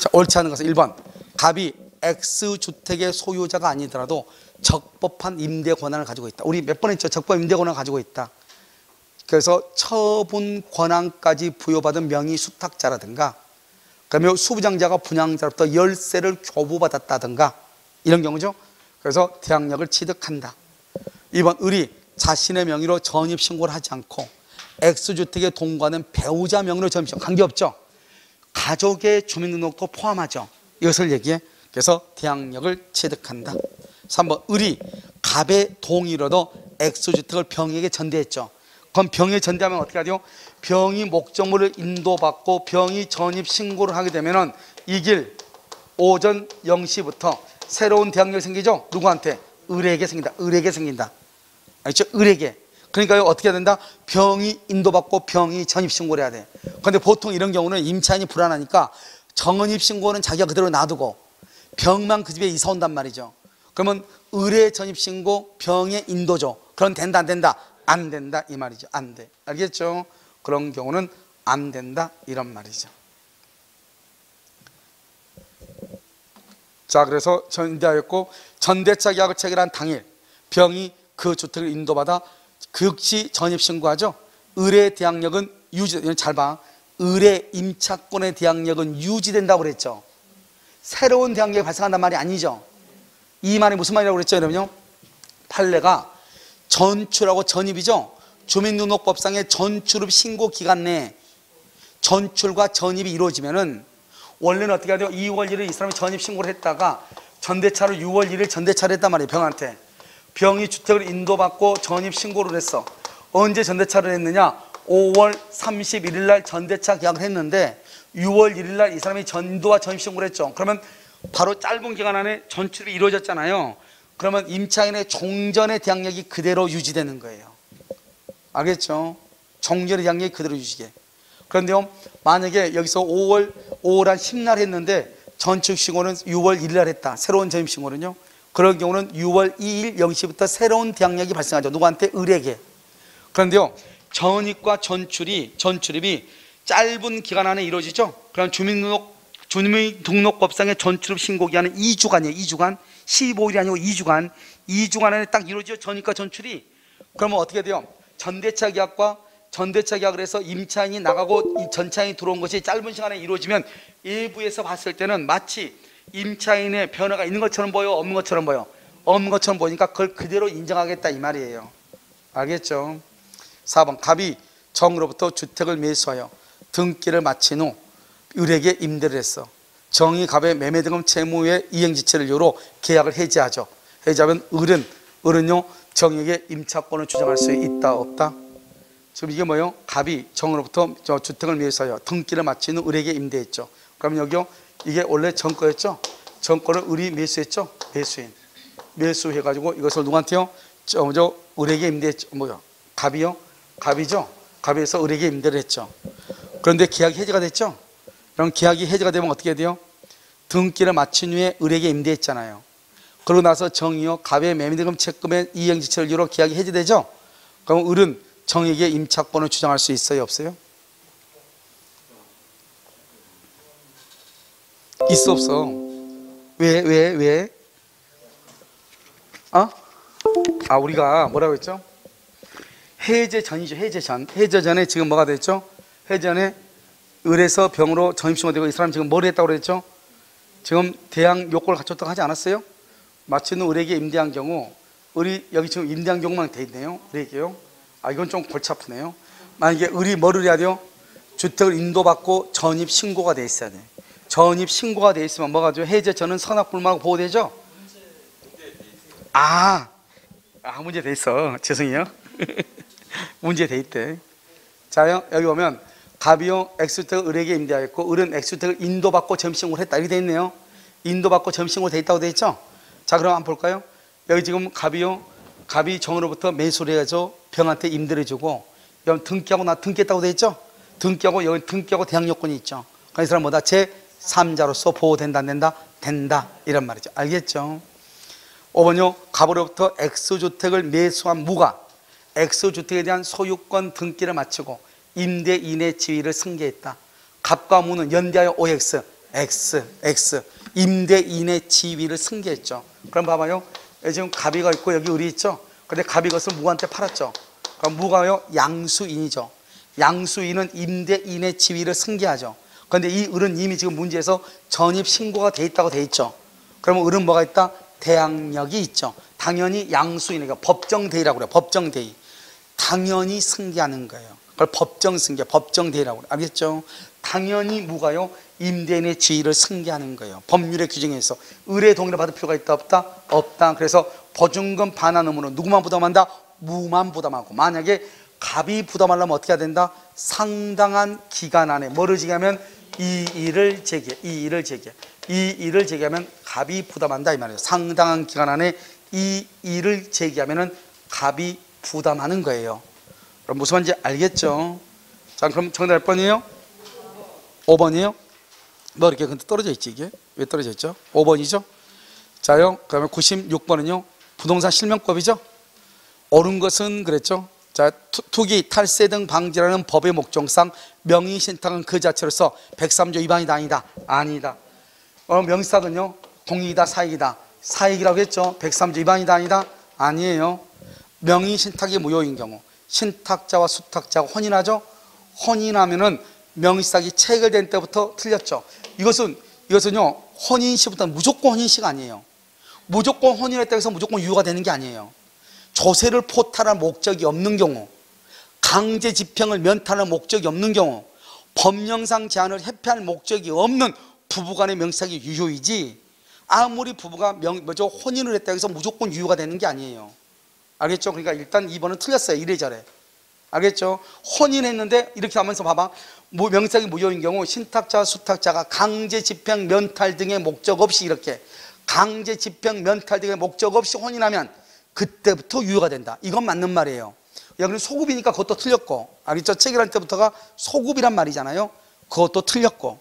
자, 옳지 않은 것은 1번 갑이 X주택의 소유자가 아니더라도 적법한 임대 권한을 가지고 있다. 우리 몇 번 했죠? 적법 임대 권한을 가지고 있다. 그래서 처분 권한까지 부여받은 명의 수탁자라든가, 그러면 수부장자가 분양자로부터 열세를 교부받았다든가 이런 경우죠. 그래서 대항력을 취득한다. 2번 을이 자신의 명의로 전입신고를 하지 않고 X주택에 동거하는 배우자 명의로 전입신고, 관계없죠. 가족의 주민등록도 포함하죠. 이것을 얘기해. 그래서 대항력을 취득한다. 3번 을이 갑의 동의로도 X주택을 병에게 전대했죠. 그럼 병에 전대하면 어떻게 하죠? 병이 목적물을 인도받고 병이 전입신고를 하게 되면 이 길 오전 0시부터 새로운 대항력이 생기죠. 누구한테? 을에게 생긴다. 을에게 생긴다. 알죠? 을에게. 그러니까 어떻게 해야 된다? 병이 인도받고 병이 전입신고를 해야 돼. 그런데 보통 이런 경우는 임차인이 불안하니까 전입신고는 자기가 그대로 놔두고 병만 그 집에 이사 온단 말이죠. 그러면 을의 전입신고, 병의 인도죠. 그럼 된다 안 된다? 안 된다 이 말이죠. 안 돼. 알겠죠? 그런 경우는 안 된다 이런 말이죠. 자, 그래서 전대하였고 전대차 계약을 체결한 당일 병이 그 주택을 인도받아 즉시 전입신고하죠. 을의 대항력은 유지. 잘 봐. 을의 임차권의 대항력은 유지된다고 그랬죠. 새로운 대항력이 발생한단 말이 아니죠. 이 말이 무슨 말이라고 그랬죠, 여러분요? 판례가 전출하고 전입이죠. 주민등록법상의 전출입 신고 기간 내에 전출과 전입이 이루어지면은 원래는 어떻게 하죠? 2월 1일 이 사람이 전입 신고를 했다가 전대차로 6월 1일 전대차를 했단 말이에요. 병한테. 병이 주택을 인도받고 전입 신고를 했어. 언제 전대차를 했느냐? 5월 31일 날 전대차 계약을 했는데 6월 1일 날 이 사람이 전도와 전입 신고를 했죠. 그러면 바로 짧은 기간 안에 전출이 이루어졌잖아요. 그러면 임차인의 종전의 대항력이 그대로 유지되는 거예요. 알겠죠? 종전의 대항력이 그대로 유지돼. 그런데요, 만약에 여기서 5월 한 10날 했는데 전축신고는 6월 1일 날 했다. 새로운 전입신고는요. 그런 경우는 6월 2일 0시부터 새로운 대항력이 발생하죠. 누구한테? 을에게. 그런데요, 전입과 전출입이 짧은 기간 안에 이루어지죠. 그럼 주민등록법상의 전출입 신고기한은 2주간이에요. 2주간. 15일이 아니고 2주간. 2주간 안에 딱 이루어지죠. 전입과 전출이. 그러면 어떻게 돼요? 전대차 계약을 해서 임차인이 나가고 이 전차인이 들어온 것이 짧은 시간에 이루어지면 일부에서 봤을 때는 마치 임차인의 변화가 있는 것처럼 보여, 없는 것처럼 보여. 없는 것처럼 보니까 그걸 그대로 인정하겠다 이 말이에요. 알겠죠? 4번 갑이 정으로부터 주택을 매수하여 등기를 마친 후 을에게 임대를 했어. 정이 갑의 매매등급 채무의 이행지체를 이유로 계약을 해지하죠. 해지하면 을은요 정에게 임차권을 주장할 수 있다 없다? 지금 이게 뭐예요? 갑이 정으로부터 주택을 매수하여 등기를 마친 후 을에게 임대했죠. 그럼 여기요, 이게 원래 정거였죠. 정거를 을이 매수했죠. 매수인. 매수해가지고 이것을 누구한테요? 을에게 임대했죠. 뭐요? 갑이요? 갑이죠. 갑에서 을에게 임대를 했죠. 그런데 계약이 해지가 됐죠. 그럼 계약이 해지가 되면 어떻게 돼요? 등기를 마친 후에 을에게 임대했잖아요. 그러고 나서 정이요 갑의 매매등급 채권의 이행지체를 이유로 계약이 해지되죠. 그럼 을은 정에게 임차권을 주장할 수 있어요, 없어요? 있어, 없어? 왜? 우리가 뭐라고 했죠? 해제 전이죠. 해제 전에 지금 뭐가 됐죠? 해제 전에 을에서 병으로 전입신고되고 이 사람 지금 뭘 했다고 그랬죠? 지금 대항 요건을 갖췄다고 하지 않았어요? 마침 을에게 임대한 경우, 을이 여기 지금 임대한 경우만 돼 있네요. 을에게요. 이건 좀 골치 아프네요. 만약에 을이 뭐를 해야 돼요? 주택을 인도받고 전입신고가 돼 있어야 돼. 전입신고가 돼 있으면 뭐가 죠? 해제 전은 선악불망하고 보호되죠? 문제 돼 있어. 죄송해요. 문제 돼 있대. 자요, 여기 보면 갑이요 X주택을 을에게 임대하였고 을은 X주택을 인도받고 전입신고를 했다 이렇게 돼 있네요. 인도받고 전입신고 돼 있다고 돼 있죠. 자, 그럼 한번 볼까요? 여기 지금 갑이 정으로부터 매수를 해야죠. 병한테 임대를 주고 여기 등기하고 등기했다고 돼 있죠. 등기하고 여기 등기하고 대항요건이 있죠. 그러니까 이 사람 뭐다? 제3자로서 보호된다 안 된다? 된다 이런 말이죠. 알겠죠? 5번요 갑으로부터 X주택을 매수한 무가 X주택에 대한 소유권 등기를 마치고 임대인의 지위를 승계했다. 갑과 무는 연대하여 OX, X. 임대인의 지위를 승계했죠. 그럼 봐봐요. 지금 갑이가 있고 여기 을이 있죠. 근데 갑이 것을 무한테 팔았죠. 그럼 무가요? 양수인이죠. 양수인은 임대인의 지위를 승계하죠. 그런데 이 을은 이미 지금 문제에서 전입 신고가 돼 있다고 돼 있죠. 그러면 을은 뭐가 있다? 대항력이 있죠. 당연히 양수인에게 법정대의라고 그래요. 법정대의. 당연히 승계하는 거예요. 그걸 법정승계, 법정대의라고 그래요. 알겠죠? 당연히 무가요? 임대인의 지위를 승계하는 거예요. 법률의 규정에서. 을의 동의를 받을 필요가 있다 없다? 없다. 그래서 보증금 반환 의무는 누구만 부담한다? 무만 부담하고. 만약에 갑이 부담하려면 어떻게 해야 된다? 상당한 기간 안에 뭐를 제기하면? 이의를 제기하면 갑이 부담한다 이 말이에요. 상당한 기간 안에 이의를 제기하면은 갑이 부담하는 거예요. 그럼 무슨 말인지 알겠죠? 자, 그럼 정답 몇 번이에요? 5번이에요? 뭐 이렇게 근데 떨어져 있지 이게? 왜 떨어져 있죠? 5번이죠? 자요. 그러면 96번은요? 부동산 실명법이죠? 옳은 것은 그랬죠? 자, 투기, 탈세 등 방지라는 법의 목적상 명의신탁은 그 자체로서 103조 위반이다 아니다? 아니다. 명의신탁은요? 공익이다 사익이다? 사익이라고 했죠? 103조 위반이다 아니다? 아니에요. 명의신탁이 무효인 경우 신탁자와 수탁자가 혼인하죠? 혼인하면은 명의신탁이 체결된 때부터 틀렸죠. 이것은요 혼인시부터 무조건 혼인시가 아니에요. 무조건 혼인했다고 해서 무조건 유효가 되는 게 아니에요. 조세를 포탈할 목적이 없는 경우, 강제 집행을 면탈할 목적이 없는 경우, 법령상 제한을 회피할 목적이 없는 부부간의 명의신탁이 유효이지, 아무리 부부가 혼인을 했다고 해서 무조건 유효가 되는 게 아니에요. 알겠죠? 그러니까 일단 2번은 틀렸어요. 이래저래. 알겠죠? 혼인했는데 이렇게 하면서 봐봐. 명의신탁이 무효인 경우 신탁자와 수탁자가 강제 집행 면탈 등의 목적 없이 이렇게 강제 집행 면탈 등의 목적 없이 혼인하면 그때부터 유효가 된다. 이건 맞는 말이에요. 여기는 소급이니까 그것도 틀렸고, 알겠죠? 체결할 때부터가 소급이란 말이잖아요. 그것도 틀렸고.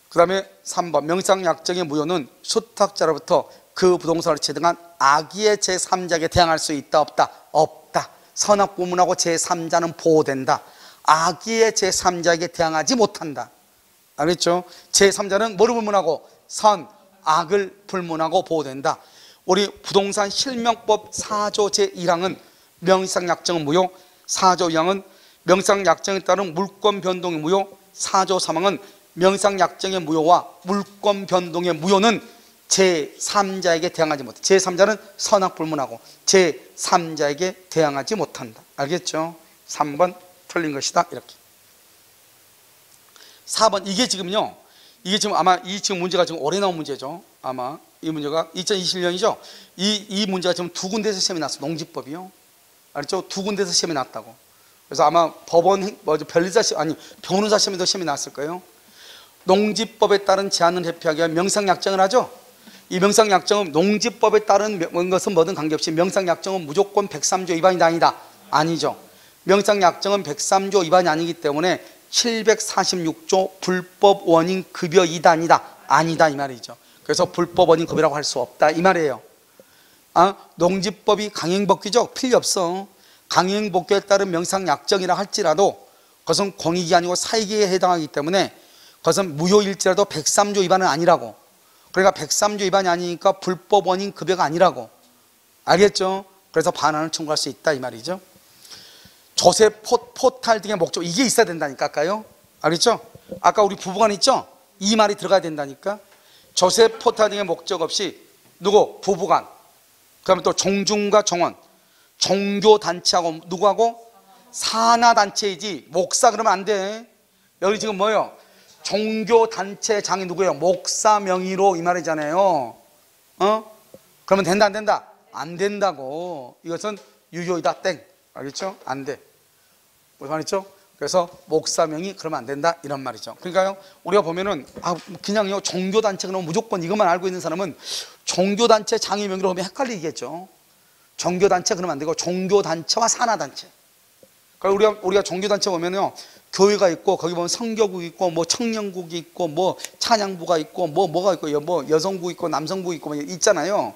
그 다음에 3번 명의상 약정의 무효는 수탁자로부터 그 부동산을 취득한 악의의 제3자에게 대항할 수 있다 없다? 없다. 선악부문하고 제3자는 보호된다. 악의의 제3자에게 대항하지 못한다. 알겠죠? 제3자는 뭐를 불문하고? 선, 악을 불문하고 보호된다. 우리 부동산 실명법 4조 제1항은 명의상 약정은 무효, 4조 2항은 명의상 약정에 따른 물권 변동의 무효, 4조 3항은 명의상 약정의 무효와 물권 변동의 무효는 제3자에게 대항하지 못한다. 제3자는 선악 불문하고 제3자에게 대항하지 못한다. 알겠죠? 3번 틀린 것이다. 이렇게. 4번 이게 지금요. 이게 지금 아마 이 지금 문제가 지금 올해 나온 문제죠. 아마 이 문제가 2021년이죠. 이 문제가 지금 두 군데에서 시험이 났어. 농지법이요. 알죠? 두 군데에서 시험이 났다고. 그래서 아마 법원 변리사 시험 아니 변호사 시험에도 시험이 났을 거예요. 농지법에 따른 제한을 회피하기 위한 명상약정을 하죠. 이 명상약정은 농지법에 따른 것은 뭐든 관계없이 명상약정은 무조건 103조 위반이다 아니다? 아니죠. 명상약정은 103조 위반이 아니기 때문에 746조 불법 원인 급여 이단이다 아니다 이 말이죠. 그래서 불법 원인 급여라고 할 수 없다 이 말이에요. 농지법이 강행법규죠. 필요 없어. 강행법규에 따른 명상약정이라 할지라도 그것은 공익이 아니고 사익에 해당하기 때문에 그것은 무효일지라도 103조 위반은 아니라고. 그러니까 103조 위반이 아니니까 불법 원인 급여가 아니라고. 알겠죠? 그래서 반환을 청구할 수 있다 이 말이죠. 조세 포탈 등의 목적 이게 있어야 된다니까 아까요. 알겠죠? 아까 우리 부부간 있죠? 이 말이 들어가야 된다니까. 조세 포탈 등의 목적 없이 누구? 부부간. 그다음에 또 종중과 정원. 종교단체하고 누구하고? 산하단체이지 목사 그러면 안 돼. 여기 지금 뭐예요? 종교단체장이 누구예요? 목사 명의로 이 말이잖아요. 그러면 된다 안 된다? 안 된다고. 이것은 유효이다 땡. 알겠죠? 안 돼. 무슨 말이죠? 그래서 목사명이 그러면 안 된다 이런 말이죠. 그러니까요 우리가 보면은 그냥요 종교단체 그러면 무조건 이것만 알고 있는 사람은 종교단체 장의 명의로 보면 헷갈리겠죠. 종교단체 그러면 안 되고 종교단체와 산하단체. 그러니까 우리가 종교단체 보면요 교회가 있고 거기 보면 성교국 있고 뭐 청년국이 있고 뭐 찬양부가 있고 뭐가 있고 뭐 여성부 있고 남성부 있고 뭐 있잖아요.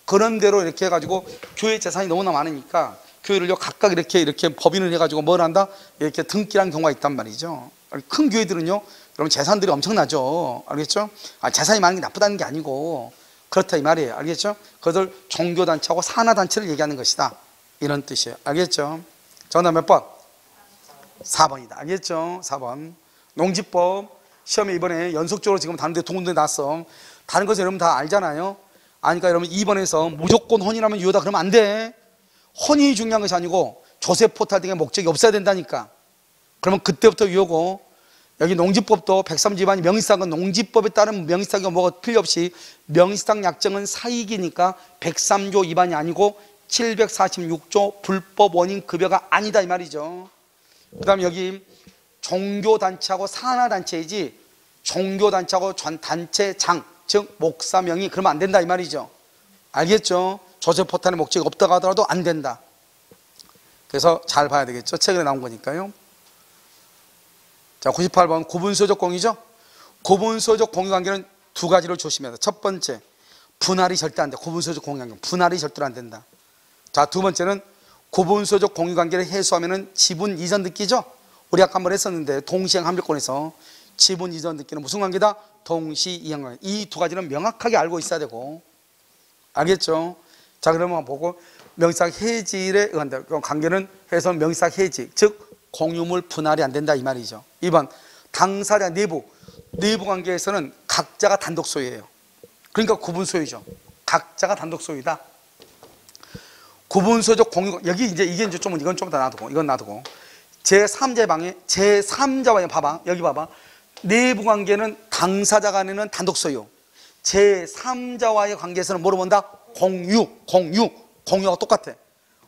그런 대로 이렇게 해가지고 교회 재산이 너무나 많으니까 교회를요 각각 이렇게 법인을 해가지고 뭘 한다? 이렇게 등기한 경우가 있단 말이죠. 큰 교회들은요 여러분 재산들이 엄청나죠. 알겠죠? 재산이 많은 게 나쁘다는 게 아니고 그렇다 이 말이에요. 알겠죠? 그것을 종교단체하고 산하단체를 얘기하는 것이다, 이런 뜻이에요. 알겠죠? 정답 몇 번? 4번이다. 알겠죠? 4번. 농지법 시험에 이번에 연속적으로 지금 다른 데 두 군데 났어. 다른 것은 여러분 다 알잖아요. 아니까 여러분 2번에서 무조건 혼인하면 유효다 그러면 안 돼. 혼인이 중요한 것이 아니고 조세 포탈 등의 목적이 없어야 된다니까. 그러면 그때부터 유효고, 여기 농지법도 103조 위반이 명의사건, 농지법에 따른 명의사건 뭐가 필요 없이 명의상 약정은 사익이니까 103조 위반이 아니고 746조 불법 원인 급여가 아니다 이 말이죠. 그 다음에 여기 종교단체하고 산하단체이지 종교단체하고 단체장, 즉 목사 명의 그러면 안 된다 이 말이죠. 알겠죠? 조세 포탈의 목적이 없다고 하더라도 안 된다. 그래서 잘 봐야 되겠죠. 최근에 나온 거니까요. 자, 98번 구분소유적 공유죠. 구분소유적 공유관계는 두 가지를 조심해야 돼. 첫 번째, 분할이 절대 안 돼. 구분소유적 공유관계 분할이 절대로 안 된다. 자, 두 번째는 구분소유적 공유관계를 해소하면은 지분 이전 등기죠. 우리 아까 한번 했었는데 동시행 합의권에서 지분 이전 등기는 무슨 관계다? 동시 이행 관계. 이 두 가지는 명확하게 알고 있어야 되고, 알겠죠? 자, 그러면 보고 명의상 해지에 의한다. 관계는 해서 명의상 해지, 즉 공유물 분할이 안 된다 이 말이죠. 2번 당사자 내부 관계에서는 각자가 단독 소유예요. 그러니까 구분 소유죠. 각자가 단독 소유다. 구분 소유적 공유, 여기 이제 이건 좀 더 놔두고, 이건 놔두고 제3자의 방해, 제3자와의 봐봐, 여기 봐봐. 내부 관계는 당사자 간에는 단독 소유, 제3자와의 관계에서는 뭐로 본다? 공유가 똑같아.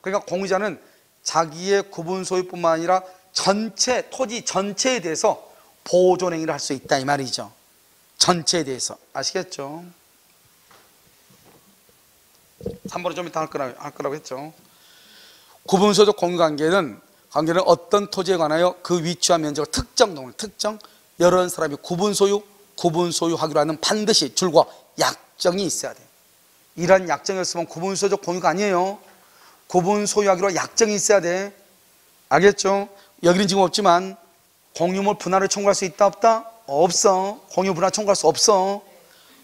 그러니까 공유자는 자기의 구분 소유뿐만 아니라 전체 토지 전체에 대해서 보존 행위를 할 수 있다 이 말이죠. 전체에 대해서. 아시겠죠? 3번은 좀 이따 할 거라고 했죠. 구분 소유적 공유 관계는 어떤 토지에 관하여 그 위치와 면적을 특정 여러 사람이 구분 소유하기로 하는 반드시 줄과 약정이 있어야 돼. 이런 약정이 없으면 구분 소유적 공유가 아니에요. 구분 소유하기로 약정이 있어야 돼. 알겠죠? 여기는 지금 없지만 공유물 분할을 청구할 수 있다 없다? 없어. 공유 분할 청구할 수 없어.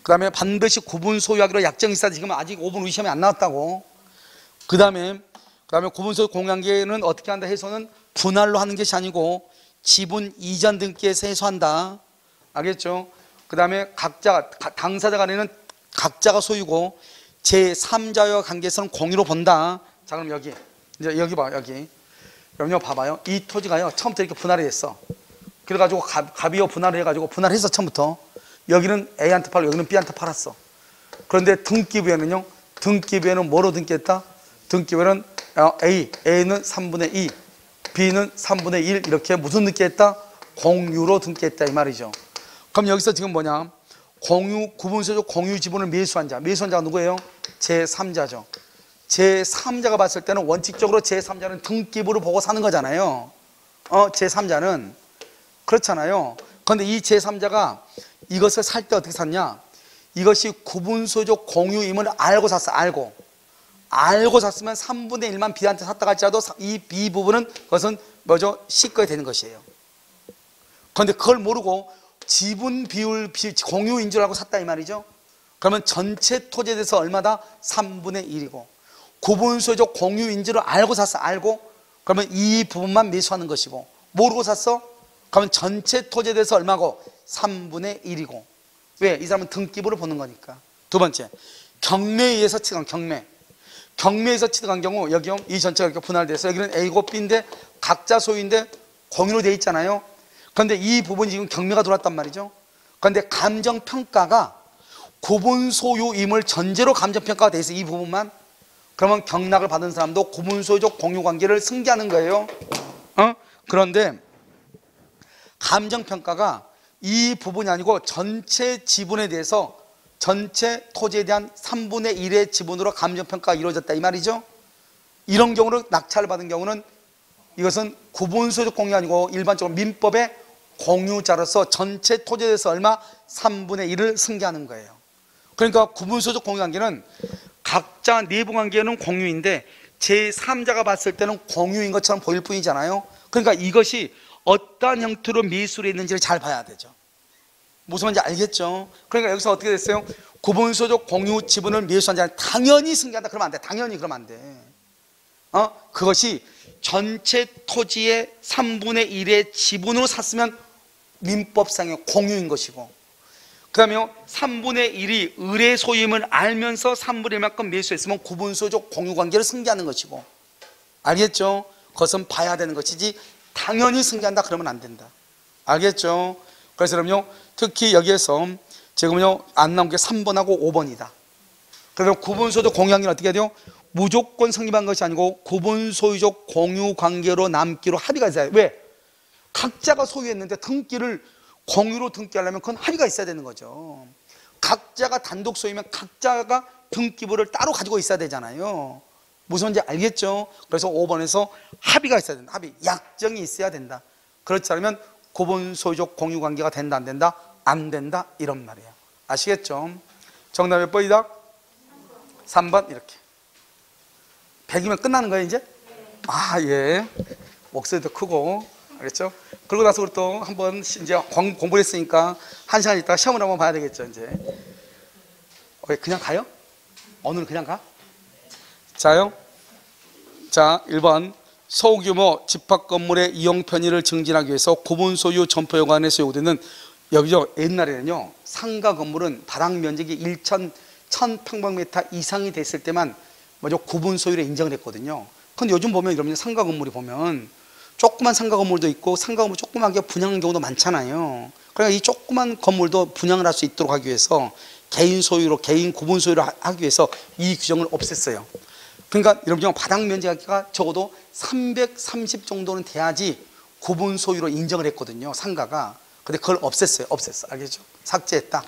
그 다음에 반드시 구분 소유하기로 약정이 있어야 돼. 지금 아직 5분 후 시험에 안 나왔다고. 그 다음에 구분 소유 공유관계는 어떻게 한다 해서는 분할로 하는 것이 아니고 지분 이전 등기에서 해소한다. 알겠죠? 그 다음에 당사자 간에는 각자가 소유고 제3자와 관계에서는 공유로 본다. 자, 그럼 여기 봐, 여기. 그럼요, 봐봐요. 이 토지가요, 처음부터 이렇게 분할이 됐어. 그래가지고 갑이요 분할을 해가지고 분할했어, 처음부터. 여기는 A한테 팔고 여기는 B한테 팔았어. 그런데 등기부에는 뭐로 등기했다? 등기부에는 A는 3분의 2, B는 3분의 1 이렇게 무슨 등기했다? 공유로 등기했다 이 말이죠. 그럼 여기서 지금 뭐냐? 구분소유적 공유 지분을 매수한 자가 누구예요? 제3자죠. 제3자가 봤을 때는 원칙적으로 제3자는 등기부를 보고 사는 거잖아요. 제3자는 그렇잖아요. 그런데 이 제3자가 이것을 살 때 어떻게 샀냐? 이것이 구분소유적 공유임을 알고 샀어. 알고 샀으면 3분의 1만 B한테 샀다 할지라도 이 B 부분은 그것은 뭐죠? 시거에 되는 것이에요. 그런데 그걸 모르고 지분 비율 공유인 줄 알고 샀다 이 말이죠. 그러면 전체 토지에 대해서 얼마다? 3분의 1이고 구분소유적 공유인 줄 알고 샀어. 그러면 이 부분만 매수하는 것이고 모르고 샀어? 그러면 전체 토지에 대해서 얼마고? 3분의 1이고 왜? 이 사람은 등기부를 보는 거니까. 두 번째, 경매에 의해서 취득한 경매에서 취득한 경우 여기 이 전체가 이렇게 분할돼서 여기는 A고 B인데 각자 소유인데 공유로 돼 있잖아요. 그런데 이 부분이 지금 경매가 들어왔단 말이죠. 그런데 감정평가가 구분 소유임을 전제로 감정평가가 돼 있어. 이 부분만. 그러면 경락을 받은 사람도 구분 소유적 공유 관계를 승계하는 거예요. 그런데 감정평가가 이 부분이 아니고 전체 지분에 대해서 전체 토지에 대한 3분의 1의 지분으로 감정평가가 이루어졌다 이 말이죠. 이런 경우로 낙찰을 받은 경우는 이것은 구분소유적 공유가 아니고 일반적으로 민법의 공유자로서 전체 토지에 대해서 얼마? 3분의 1을 승계하는 거예요. 그러니까 구분소유적 공유관계는 각자 내부관계는 공유인데 제3자가 봤을 때는 공유인 것처럼 보일 뿐이잖아요. 그러니까 이것이 어떠한 형태로 미술이 있는지를 잘 봐야 되죠. 무슨 말인지 알겠죠? 그러니까 여기서 어떻게 됐어요? 구분소유적 공유 지분을 매수한 자는 당연히 승계한다. 그러면 안 돼. 당연히 그러면 안 돼. 그것이 전체 토지의 3분의 1의 지분으로 샀으면 민법상의 공유인 것이고, 그 다음에 3분의 1이 을의 소유임을 알면서 3분의 1만큼 매수했으면 구분소유적 공유관계를 승계하는 것이고, 알겠죠? 그것은 봐야 되는 것이지 당연히 승계한다 그러면 안 된다. 알겠죠? 그래서 그럼요, 특히 여기에서 지금요 안 나온 게 3번하고 5번이다. 그래서 구분소유적 공유관계는 어떻게 해야 돼요? 무조건 성립한 것이 아니고 구분소유적 공유관계로 남기로 합의가 있어야 돼. 왜? 각자가 소유했는데 등기를 공유로 등기하려면 그건 합의가 있어야 되는 거죠. 각자가 단독 소유면 각자가 등기부를 따로 가지고 있어야 되잖아요. 무슨 말인지 알겠죠? 그래서 5번에서 합의가 있어야 된다. 합의, 약정이 있어야 된다. 그렇지 않으면 구분소유적 공유관계가 된다 안 된다? 안 된다 이런 말이에요. 아시겠죠? 정답 몇 번이다? 3번 이렇게 100이면 끝나는 거예요 이제? 아 예, 목소리도 크고 알겠죠? 그러고 나서 또 한번 이제 공부를 했으니까 1시간 있다가 시험을 한번 봐야 되겠죠 이제. 그냥 가요? 오늘 그냥 가? 자요. 자 1번 소규모 집합 건물의 이용 편의를 증진하기 위해서 구분소유 점포여관에서 요구되는, 여기죠 옛날에는요 상가 건물은 바닥 면적이 1000평방미터 이상이 됐을 때만 먼저 구분소유로 인정을 했거든요. 근데 요즘 보면 여러분 상가 건물이 보면 조그만 상가 건물도 있고 상가 건물 조그맣게 분양하는 경우도 많잖아요. 그러니까 이 조그만 건물도 분양을 할 수 있도록 하기 위해서 개인 소유로, 개인 구분 소유로 하기 위해서 이 규정을 없앴어요. 그러니까 여러분 바닥 면적가 적어도 330 정도는 돼야지 구분 소유로 인정을 했거든요 상가가. 근데 그걸 없앴어. 알겠죠? 삭제했다.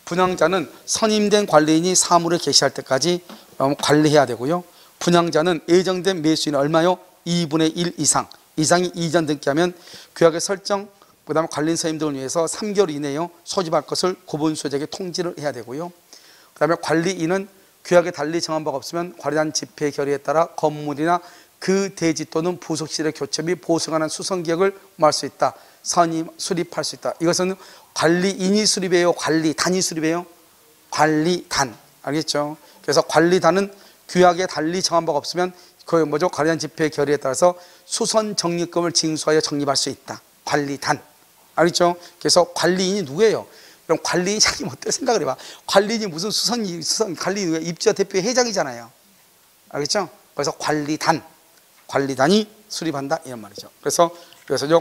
분양자는 선임된 관리인이 사물을 개시할 때까지 관리해야 되고요. 분양자는 예정된 매수인은 얼마요? 2분의 1 이상이 이전 등기하면 규약의 설정, 그 다음에 관리인 선임 등을 위해서 3개월 이내에 소집할 것을 구분소유자에게 통지를 해야 되고요. 그 다음에 관리인은 규약에 달리 정한 바가 없으면 관리단 집회 결의에 따라 건물이나 그 대지 또는 부속실의 교체 및 보수관한 수선기획을 할 수 있다. 수립할 수 있다. 이것은 관리인이 수립해요? 관리단이 수립해요? 관리단. 알겠죠? 그래서 관리단은 규약에 달리 정한 바가 없으면 그 뭐죠? 관리단 집회 결의에 따라서 수선 적립금을 징수하여 적립할 수 있다. 관리단. 알겠죠? 그래서 관리인이 누구예요? 그럼 관리인이 자기 멋대로 생각을 해봐. 관리인이 무슨 수선 관리인 입주자 대표 회장이잖아요. 알겠죠? 그래서 관리단이 수립한다 이런 말이죠. 그래서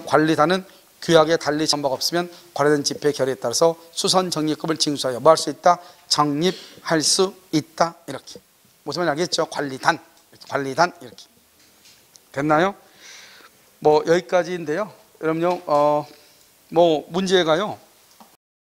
관리단은 규약에 달리 정한 바가 없으면 관리단 집회 결의에 따라서 수선 적립금을 징수하여 뭐 할 수 있다? 적립할 수 있다. 이렇게. 무슨 말인지 알겠죠? 관리단 이렇게. 됐나요? 뭐 여기까지인데요. 여러분요, 뭐 문제가요.